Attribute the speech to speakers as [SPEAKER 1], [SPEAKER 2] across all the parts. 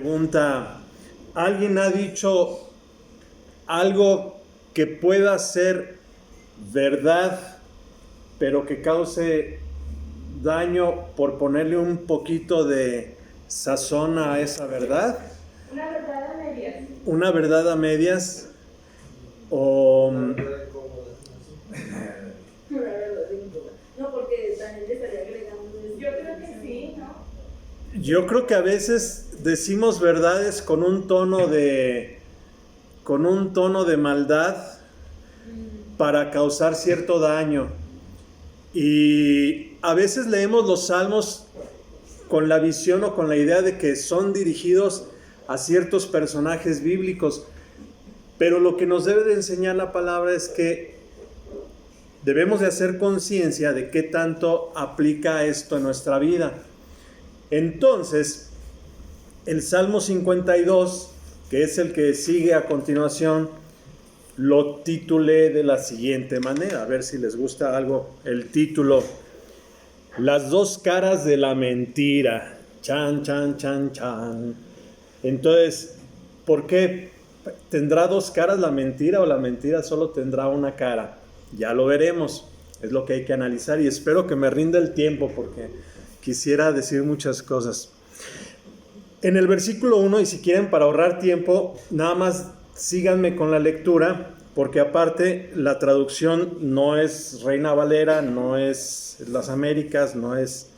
[SPEAKER 1] pregunta: ¿alguien ha dicho algo que pueda ser verdad, pero que cause daño por ponerle un poquito de sazón a esa verdad?
[SPEAKER 2] Una verdad a medias.
[SPEAKER 1] Una verdad a medias, o
[SPEAKER 2] no, porque también le estaría agregando. Yo creo que sí, ¿no?
[SPEAKER 1] yo creo que a veces decimos verdades con un tono de maldad para causar cierto daño. Y a veces leemos los salmos con la visión o con la idea de que son dirigidos a ciertos personajes bíblicos, pero lo que nos debe de enseñar la palabra es que debemos de hacer conciencia de qué tanto aplica esto en nuestra vida. Entonces, el Salmo 52, que es el que sigue a continuación, lo titulé de la siguiente manera, a ver si les gusta algo el título: Las dos caras de la mentira. Chan, chan, chan, chan. Entonces, ¿por qué tendrá dos caras la mentira, o la mentira solo tendrá una cara? Ya lo veremos, es lo que hay que analizar, y espero que me rinda el tiempo porque quisiera decir muchas cosas. En el versículo 1, y si quieren para ahorrar tiempo, nada más síganme con la lectura, porque aparte la traducción no es Reina Valera, no es Las Américas, no es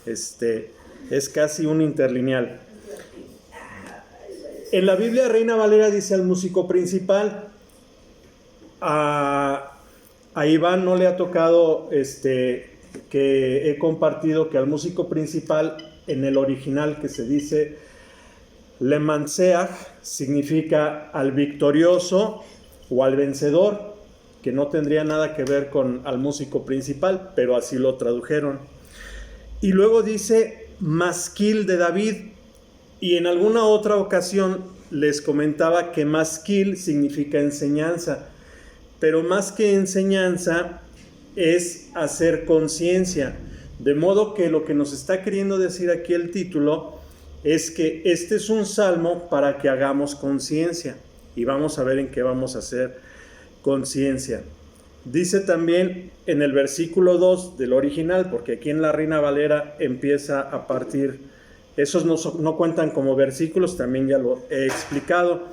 [SPEAKER 1] es casi un interlineal. En la Biblia Reina Valera dice al músico principal. A Iván no le ha tocado que he compartido que al músico principal en el original, que se dice Le Manseach, significa al victorioso o al vencedor, que no tendría nada que ver con al músico principal, pero así lo tradujeron. Y luego dice Masquil de David, y en alguna otra ocasión les comentaba que Masquil significa enseñanza, pero más que enseñanza es hacer conciencia, de modo que lo que nos está queriendo decir aquí el título es que este es un salmo para que hagamos conciencia, y vamos a ver en qué vamos a hacer conciencia. Dice también en el versículo 2 del original, porque aquí en la Reina Valera empieza a partir, esos no cuentan como versículos, también ya lo he explicado,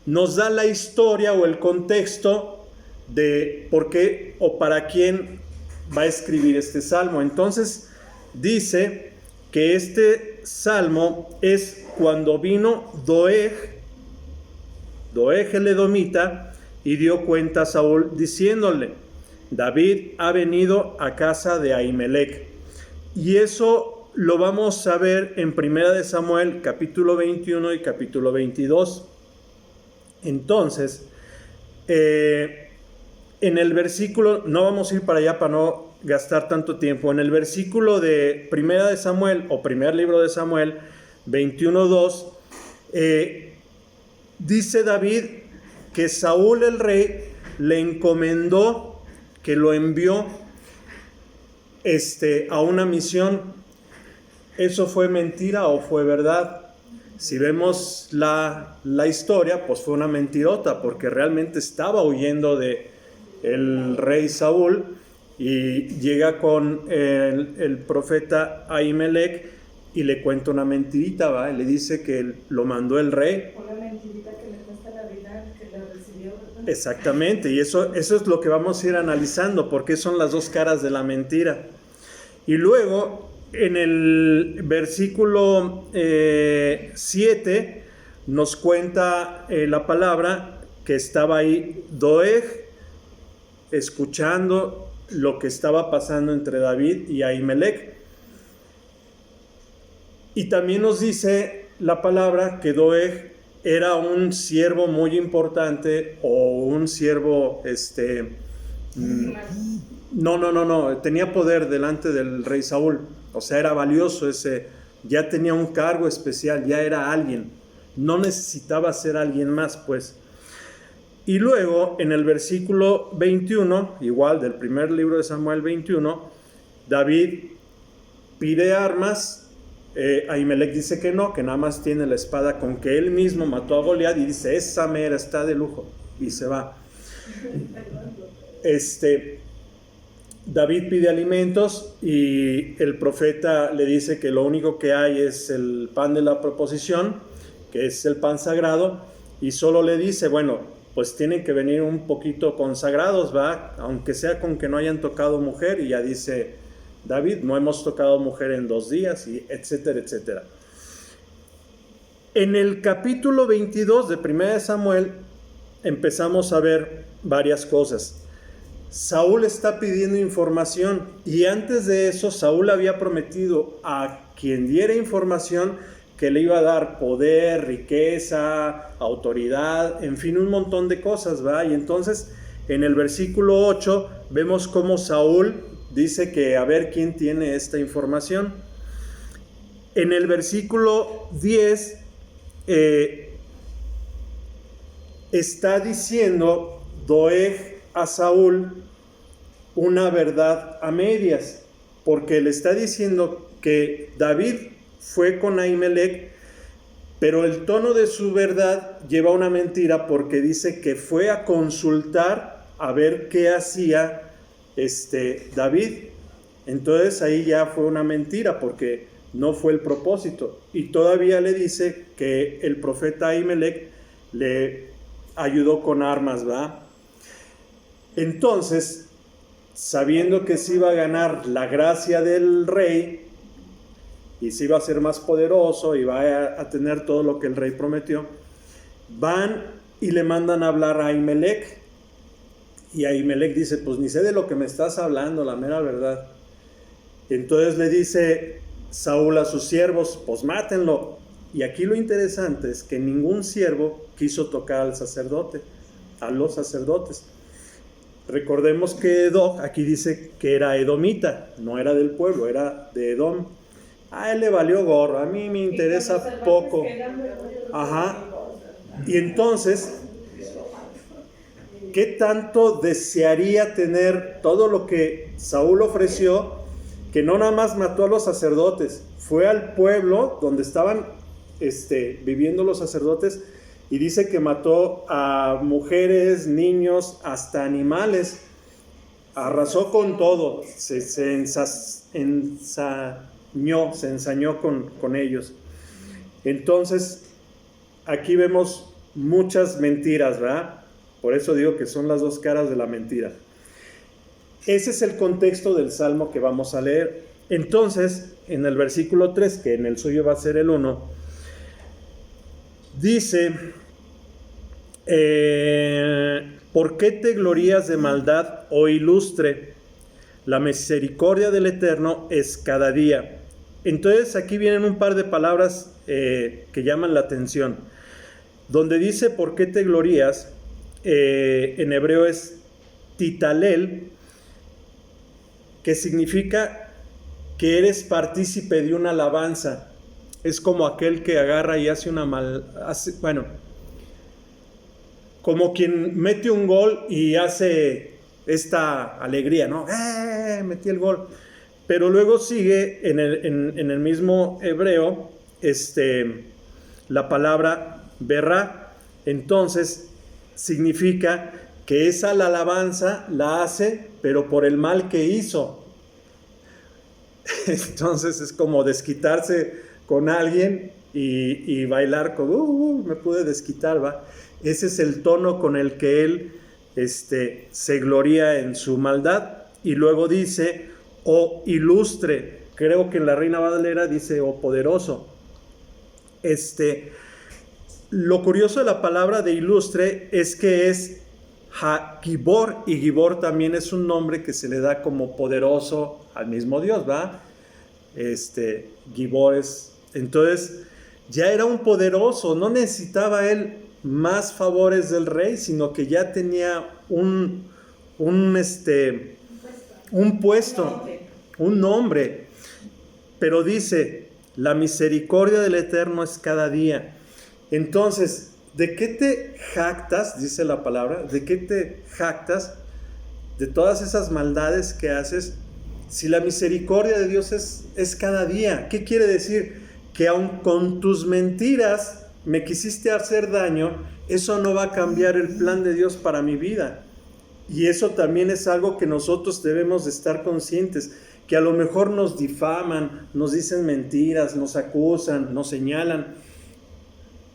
[SPEAKER 1] nos da la historia o el contexto de por qué o para quién va a escribir este salmo. Entonces dice que este salmo es cuando vino Doeg el edomita, y dio cuenta a Saúl diciéndole: David ha venido a casa de Ahimelech. Y eso lo vamos a ver en 1 Samuel capítulo 21 y capítulo 22. Entonces, en el versículo, no vamos a ir para allá para no gastar tanto tiempo, en el versículo de 1 Samuel o primer libro de Samuel 21:2, dice David que Saúl el rey le encomendó, que lo envió a una misión. ¿Eso fue mentira o fue verdad? Si vemos la historia, pues fue una mentirota, porque realmente estaba huyendo de el rey Saúl, y llega con el profeta Ahimelech y le cuenta una mentirita, ¿va? Y le dice que lo mandó el rey.
[SPEAKER 2] Una mentirita que le cuesta la vida, que la recibió, ¿verdad?
[SPEAKER 1] Exactamente, y eso es lo que vamos a ir analizando, porque son las dos caras de la mentira. Y luego, en el versículo 7, nos cuenta la palabra que estaba ahí Doeg escuchando lo que estaba pasando entre David y Ahimelech. Y también nos dice la palabra que Doeg era un siervo muy importante, o un siervo no, tenía poder delante del rey Saúl, o sea, era valioso, ya tenía un cargo especial, ya era alguien, no necesitaba ser alguien más, pues. Y luego en el versículo 21, igual del primer libro de Samuel 21, David pide armas, Ahimelech dice que no, que nada más tiene la espada con que él mismo mató a Goliat, y dice, esa mera está de lujo, y se va. David pide alimentos y el profeta le dice que lo único que hay es el pan de la proposición, que es el pan sagrado, y solo le dice, bueno, pues tienen que venir un poquito consagrados, ¿va? Aunque sea con que no hayan tocado mujer. Y ya dice David, no hemos tocado mujer en 2 días, y etcétera, etcétera. En el capítulo 22 de 1 Samuel empezamos a ver varias cosas. Saúl está pidiendo información, y antes de eso Saúl había prometido a quien diera información que le iba a dar poder, riqueza, autoridad, en fin, un montón de cosas, ¿va? Y entonces en el versículo 8 vemos cómo Saúl dice que a ver quién tiene esta información. En el versículo 10 está diciendo Doeg a Saúl una verdad a medias, porque le está diciendo que David fue con Ahimelech, pero el tono de su verdad lleva una mentira, porque dice que fue a consultar a ver qué hacía David. Entonces ahí ya fue una mentira, porque no fue el propósito, y todavía le dice que el profeta Ahimelech le ayudó con armas, ¿va? Entonces, sabiendo que se iba a ganar la gracia del rey, y se iba a ser más poderoso, y va a tener todo lo que el rey prometió, van y le mandan a hablar a Ahimelech, y Ahimelech dice, pues ni sé de lo que me estás hablando, la mera verdad. Entonces le dice Saúl a sus siervos, pues mátenlo. Y aquí lo interesante es que ningún siervo quiso tocar al sacerdote, a los sacerdotes. Recordemos que Edom, aquí dice que era edomita, no era del pueblo, era de Edom. A él le valió gorro, a mí me interesa poco. Ajá. Y entonces, ¿qué tanto desearía tener todo lo que Saúl ofreció? Que no nada más mató a los sacerdotes, fue al pueblo donde estaban viviendo los sacerdotes, y dice que mató a mujeres, niños, hasta animales. Arrasó con todo, se ensañó con ellos. Entonces, aquí vemos muchas mentiras, ¿verdad? Por eso digo que son las 2 caras de la mentira. Ese es el contexto del Salmo que vamos a leer. Entonces, en el versículo 3, que en el suyo va a ser el 1, dice, ¿por qué te glorías de maldad, oh ilustre? La misericordia del Eterno es cada día. Entonces aquí vienen un par de palabras que llaman la atención. Donde dice ¿por qué te glorías? En hebreo es titalel, que significa que eres partícipe de una alabanza. Es como aquel que agarra y hace como quien mete un gol y hace esta alegría, ¿no? Metí el gol. Pero luego sigue en el mismo hebreo la palabra berra. Entonces significa que esa la alabanza la hace, pero por el mal que hizo. Entonces es como desquitarse con alguien y bailar con me pude desquitar, ¿va? Ese es el tono con el que él se gloría en su maldad. Y luego dice oh ilustre, creo que en la Reina Valera dice oh poderoso. Lo curioso de la palabra de ilustre es que es Gibor, y Gibor también es un nombre que se le da como poderoso al mismo Dios, ¿va? Gibor es, entonces ya era un poderoso, no necesitaba él más favores del rey, sino que ya tenía un puesto, un nombre. Pero dice, la misericordia del Eterno es cada día. Entonces, ¿de qué te jactas? Dice la palabra, ¿de qué te jactas de todas esas maldades que haces? Si la misericordia de Dios es cada día. ¿Qué quiere decir? que aun con tus mentiras me quisiste hacer daño, eso no va a cambiar el plan de Dios para mi vida. Y eso también es algo que nosotros debemos de estar conscientes, que a lo mejor nos difaman, nos dicen mentiras, nos acusan, nos señalan.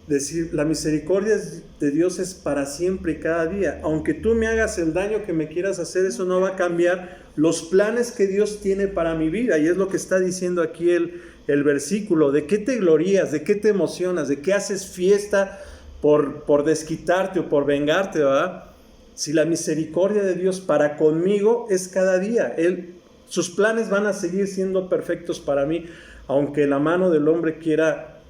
[SPEAKER 1] Decir, la misericordia de Dios es para siempre y cada día. Aunque tú me hagas el daño que me quieras hacer, eso no va a cambiar los planes que Dios tiene para mi vida. Y es lo que está diciendo aquí el versículo. ¿De qué te glorías? ¿De qué te emocionas? ¿De qué haces fiesta por desquitarte o por vengarte, ¿verdad? Si la misericordia de Dios para conmigo es cada día. Sus planes van a seguir siendo perfectos para mí, aunque la mano del hombre quiera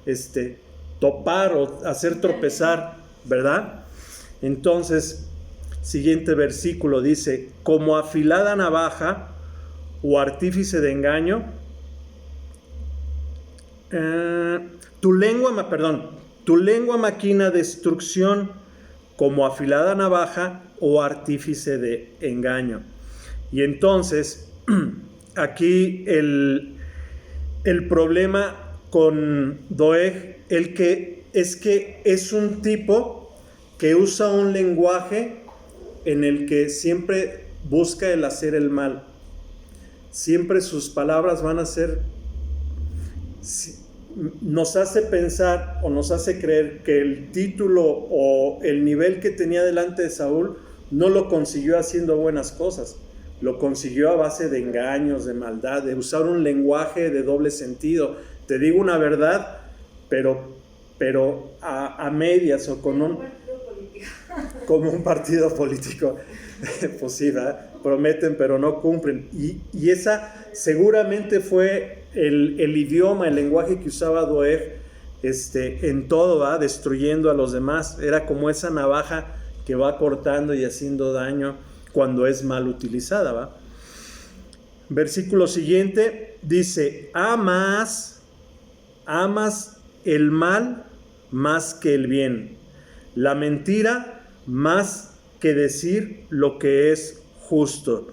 [SPEAKER 1] topar o hacer tropezar, ¿verdad? Entonces, siguiente versículo dice, como afilada navaja o artífice de engaño, tu lengua maquina destrucción como afilada navaja o artífice de engaño. Y entonces, aquí el problema con Doeg, es que es un tipo que usa un lenguaje en el que siempre busca el hacer el mal. Siempre sus palabras van a ser, nos hace pensar o nos hace creer que el título o el nivel que tenía delante de Saúl no lo consiguió haciendo buenas cosas. Lo consiguió a base de engaños, de maldad, de usar un lenguaje de doble sentido. Te digo una verdad, pero a medias o como un partido político. Pues sí, ¿verdad? Prometen pero no cumplen. Y esa seguramente fue el idioma, el lenguaje que usaba Doeg en todo, ¿verdad? Destruyendo a los demás. Era como esa navaja que va cortando y haciendo daño cuando es mal utilizada, ¿va? Versículo siguiente dice, amas el mal más que el bien, la mentira más que decir lo que es justo.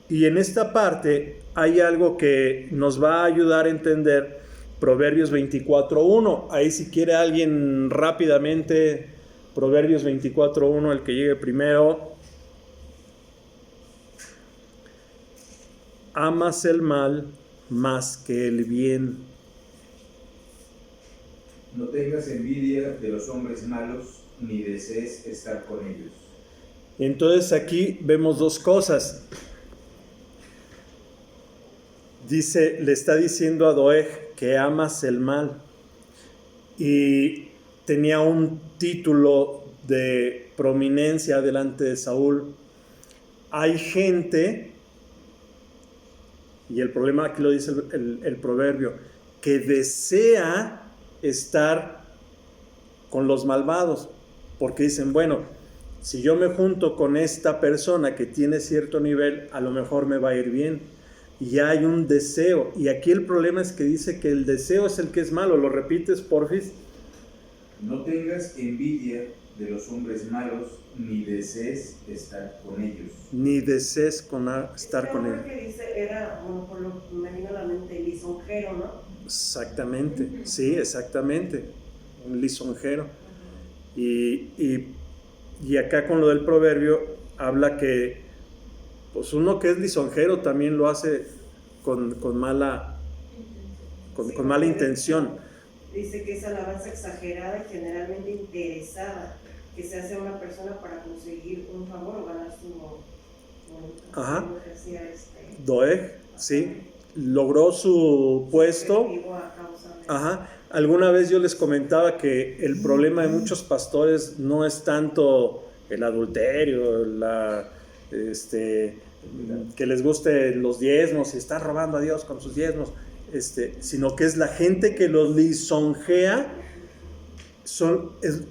[SPEAKER 1] Y en esta parte hay algo que nos va a ayudar a entender Proverbios 24:1. Ahí si quiere alguien rápidamente, Proverbios 24:1, el que llegue primero. Amas el mal más que el bien.
[SPEAKER 3] No tengas envidia de los hombres malos, ni desees estar con ellos.
[SPEAKER 1] Entonces aquí vemos dos cosas. Le está diciendo a Doeg que amas el mal. Y tenía un título de prominencia delante de Saúl. Hay gente, y el problema aquí lo dice el proverbio, que desea estar con los malvados, porque dicen, bueno, si yo me junto con esta persona que tiene cierto nivel, a lo mejor me va a ir bien. Y ya hay un deseo, y aquí el problema es que dice que el deseo es el que es malo. ¿Lo repites, porfis?
[SPEAKER 3] No tengas envidia de los hombres malos, ni desees estar con ellos.
[SPEAKER 1] Ni desees estar con ellos.
[SPEAKER 4] Que dice era, por lo que me vino a la mente, lisonjero, ¿no?
[SPEAKER 1] Exactamente, sí, exactamente, un lisonjero. Y acá con lo del proverbio habla que pues uno que es lisonjero también lo hace con mala intención.
[SPEAKER 4] Dice que es alabanza exagerada y generalmente interesada, que se hace a una persona para conseguir un favor o ganar su...
[SPEAKER 1] Ajá. Doeg, sí, logró su puesto. Ajá. Alguna vez yo les comentaba que el problema de muchos pastores no es tanto el adulterio, que les guste los diezmos y estar robando a Dios con sus diezmos, sino que es la gente que los lisonjea,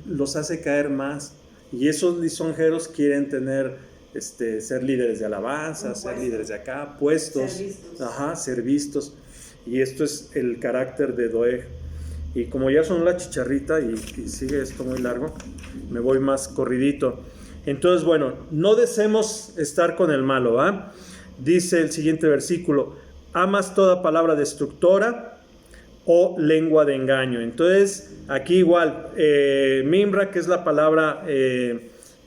[SPEAKER 1] los hace caer más. Y esos lisonjeros quieren ser líderes de alabanza, ser líderes de acá, puestos, ser vistos. Y esto es el carácter de Doeg. Y como ya son la chicharrita y sigue esto muy largo, me voy más corridito. Entonces, bueno, no deseemos estar con el malo, Dice el siguiente versículo, amas toda palabra destructora, o lengua de engaño. Entonces, aquí igual, mimra, que es la palabra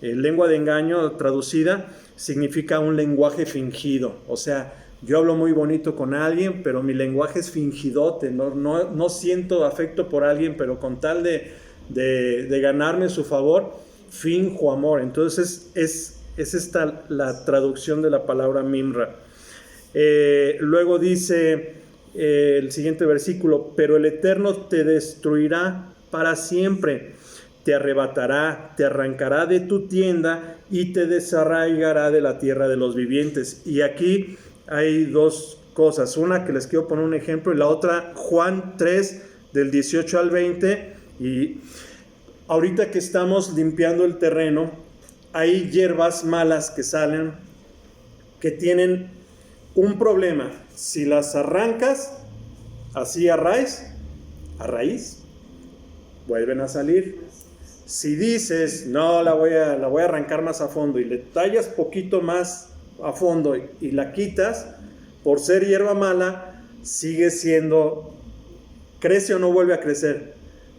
[SPEAKER 1] lengua de engaño traducida, significa un lenguaje fingido. O sea, yo hablo muy bonito con alguien, pero mi lenguaje es fingidote, no siento afecto por alguien, pero con tal de ganarme su favor, finjo amor. Entonces es esta la traducción de la palabra mimra. Luego dice el siguiente versículo: pero el Eterno te destruirá para siempre, te arrebatará, te arrancará de tu tienda y te desarraigará de la tierra de los vivientes. Y aquí hay dos cosas, una que les quiero poner un ejemplo y la otra Juan 3 del 18 al 20. Y ahorita que estamos limpiando el terreno, hay hierbas malas que salen, que tienen un problema. Si las arrancas así a raíz, vuelven a salir. Si dices, no, la voy a arrancar más a fondo y le tallas poquito más a fondo y la quitas, por ser hierba mala, sigue siendo, crece o no vuelve a crecer.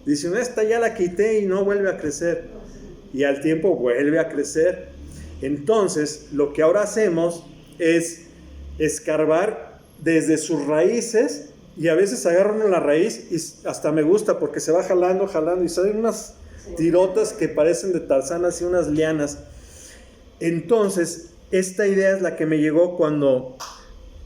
[SPEAKER 1] Dicen, esta ya la quité y no vuelve a crecer. Y al tiempo vuelve a crecer. Entonces, lo que ahora hacemos es escarbar desde sus raíces, y a veces agarran la raíz y hasta me gusta porque se va jalando y salen unas tirotas que parecen de Tarzán, así unas lianas. Entonces, esta idea es la que me llegó cuando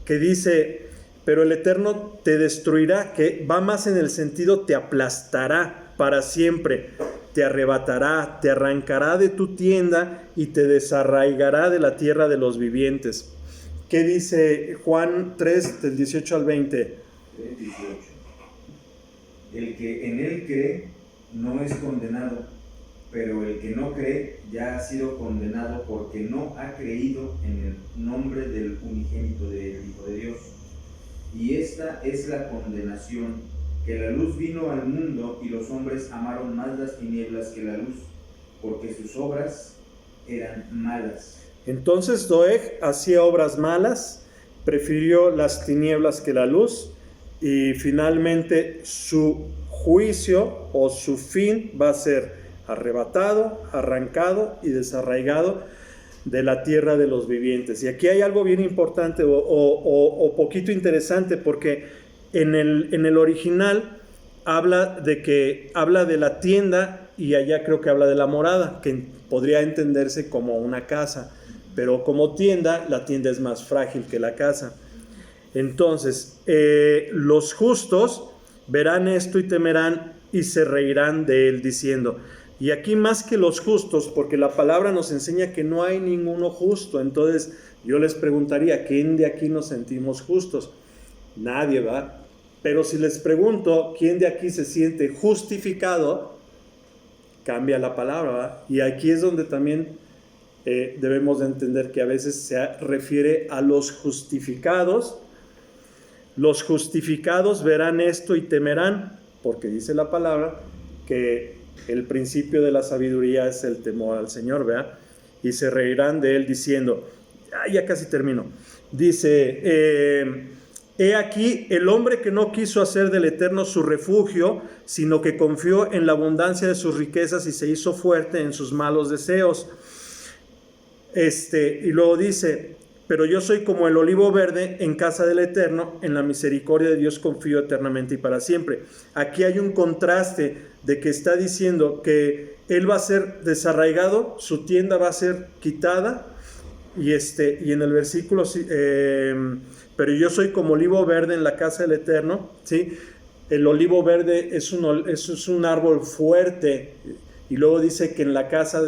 [SPEAKER 1] que dice, pero el Eterno te destruirá, que va más en el sentido te aplastará para siempre, te arrebatará, te arrancará de tu tienda y te desarraigará de la tierra de los vivientes. ¿Qué dice Juan 3 del 18 al 20?
[SPEAKER 3] 18. El que en él cree no es condenado, pero el que no cree ya ha sido condenado porque no ha creído en el nombre del unigénito del Hijo de Dios. Y esta es la condenación, que la luz vino al mundo y los hombres amaron más las tinieblas que la luz, porque sus obras eran malas.
[SPEAKER 1] Entonces Doeg hacía obras malas, prefirió las tinieblas que la luz, y finalmente su juicio o su fin va a ser arrebatado, arrancado y desarraigado de la tierra de los vivientes. Y aquí hay algo bien importante o poquito interesante, porque en el original habla de la tienda, y allá creo que habla de la morada, que podría entenderse como una casa, pero como tienda, la tienda es más frágil que la casa. Entonces, los justos verán esto y temerán y se reirán de él, diciendo. Y aquí más que los justos, porque la palabra nos enseña que no hay ninguno justo. Entonces yo les preguntaría, ¿quién de aquí nos sentimos justos? Nadie, ¿va? Pero si les pregunto, ¿quién de aquí se siente justificado? Cambia la palabra, ¿va? Y aquí es donde también debemos de entender que a veces se refiere a los justificados. Los justificados verán esto y temerán, porque dice la palabra que el principio de la sabiduría es el temor al Señor, ¿verdad? Y se reirán de él diciendo, ya casi termino. Dice, he aquí el hombre que no quiso hacer del Eterno su refugio, sino que confió en la abundancia de sus riquezas y se hizo fuerte en sus malos deseos. Y luego dice, pero yo soy como el olivo verde en casa del Eterno, en la misericordia de Dios confío eternamente y para siempre. Aquí hay un contraste de que está diciendo que él va a ser desarraigado, su tienda va a ser quitada, y en el versículo, pero yo soy como olivo verde en la casa del Eterno, ¿sí? El olivo verde es un árbol fuerte, y luego dice que en la casa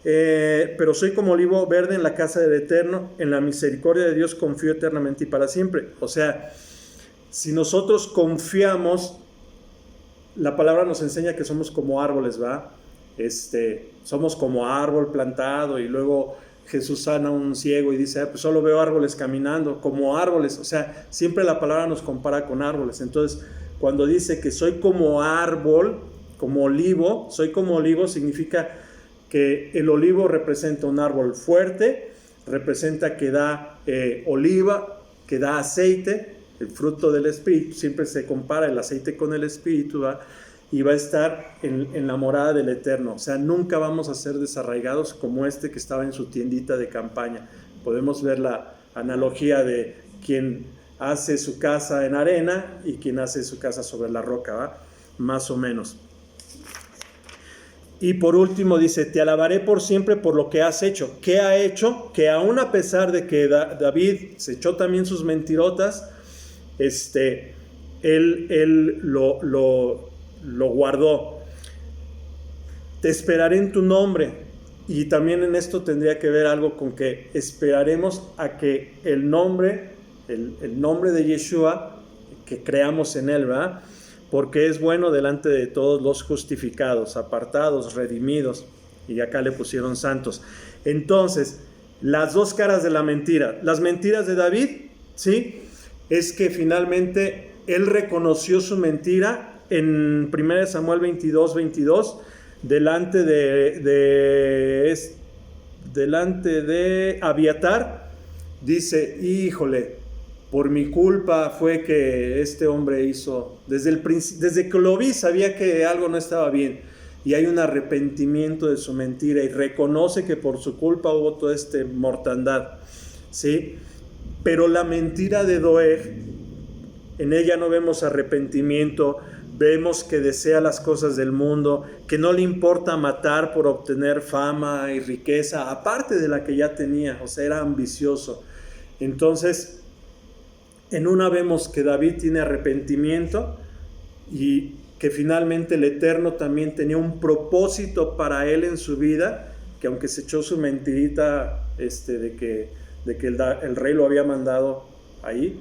[SPEAKER 1] pero soy como olivo verde en la casa del Eterno, en la misericordia de Dios confío eternamente y para siempre. O sea, si nosotros confiamos, la palabra nos enseña que somos como árboles, ¿va? Somos como árbol plantado, y luego Jesús sana a un ciego y dice, pues solo veo árboles caminando, como árboles. O sea, siempre la palabra nos compara con árboles. Entonces, cuando dice que soy como árbol, como olivo, soy como olivo, significa que el olivo representa un árbol fuerte, representa que da oliva, que da aceite, el fruto del Espíritu, siempre se compara el aceite con el Espíritu, ¿va? Y va a estar en la morada del Eterno. O sea, nunca vamos a ser desarraigados como este que estaba en su tiendita de campaña. Podemos ver la analogía de quien hace su casa en arena y quien hace su casa sobre la roca, ¿va? Más o menos. Y por último dice, te alabaré por siempre por lo que has hecho. ¿Qué ha hecho? Que aún a pesar de que David se echó también sus mentirotas, él lo guardó. Te esperaré en tu nombre. Y también en esto tendría que ver algo con que esperaremos a que el nombre de Yeshua, que creamos en él, ¿verdad? Porque es bueno delante de todos los justificados, apartados, redimidos, y acá le pusieron santos. Entonces, las dos caras de la mentira. Las mentiras de David, ¿sí? Es que finalmente él reconoció su mentira en 1 Samuel 22, delante de Abiatar. Dice, híjole, por mi culpa fue que este hombre hizo, desde que lo vi sabía que algo no estaba bien, y hay un arrepentimiento de su mentira y reconoce que por su culpa hubo toda esta mortandad, ¿sí? Pero la mentira de Doeg, en ella no vemos arrepentimiento, vemos que desea las cosas del mundo, que no le importa matar por obtener fama y riqueza, aparte de la que ya tenía, o sea, era ambicioso. Entonces, en una vemos que David tiene arrepentimiento y que finalmente el Eterno también tenía un propósito para él en su vida, que aunque se echó su mentirita de que el rey lo había mandado ahí,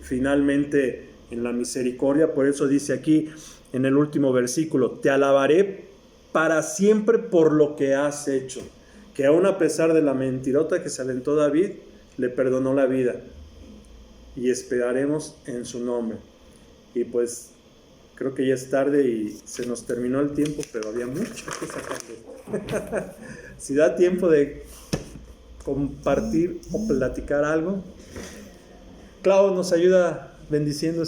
[SPEAKER 1] finalmente en la misericordia, por eso dice aquí en el último versículo, te alabaré para siempre por lo que has hecho, que aún a pesar de la mentirota que se aventó David, le perdonó la vida, y esperaremos en su nombre. Y pues creo que ya es tarde y se nos terminó el tiempo, pero había mucho que sacar. Si da tiempo de compartir o platicar algo, Clau nos ayuda bendiciendo